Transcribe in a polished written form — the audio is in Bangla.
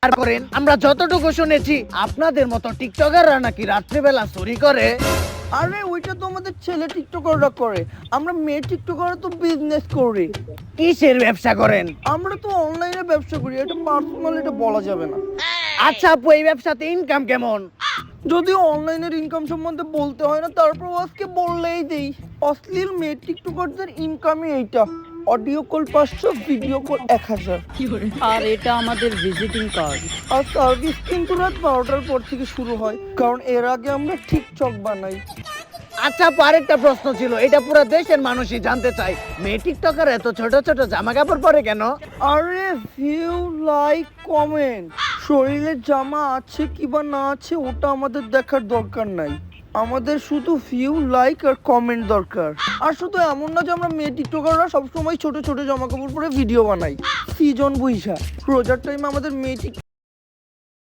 আর করেন আমরা যতটুকু শুনেছি আপনাদের মতো টিকটকাররা নাকি রাত্রিবেলা চুরি করে। আরে ওইটা তো আমাদের ছেলে টিকটকাররা করে, আমরা মেয়ে টিকটকাররা তো বিজনেস করি। কিসের ব্যবসা করেন? আমরা তো অনলাইনে ব্যবসা করি, এটা পার্সোনাল, এটা বলা যাবে না। আচ্ছা আপু, এই ব্যবসাতে ইনকাম কেমন? যদি অনলাইনের ইনকাম সম্বন্ধে বলতে হয় না, তারপর আজকে বললেই দেই। অশ্লীল মেয়ে টিকটকারদের ইনকামই এইটা, অডিও কল 500, ভিডিও কল 1000। আর এটা আমাদের ভিজিটিং কার্ড। আর সার্ভিস কিন্তু রাত 12টার পর থেকে শুরু হয়, কারণ এর আগে আমরা টিকটক বানাই। আচ্ছা আপু, আরেকটা প্রশ্ন ছিল, এটা পুরো দেশের মানুষই জানতে চাই, মেয়ে টিকটকার এত ছোট ছোট জামা কাপড় পরে কেন? আরে ভিউ, লাইক, কমেন্ট, শরীরে জামা আছে কিবা না আছে ওটা আমাদের দেখার দরকার নাই, আমাদের শুধু ভিউ, লাইক আর কমেন্ট দরকার। আর শুধু এমন না যে আমরা মেয়ে টিকটকাররা সবসময় ছোট ছোট জামা কাপড় পরে ভিডিও বানাই। সিজন বুঝা রোজার টাইমে আমাদের মেয়ে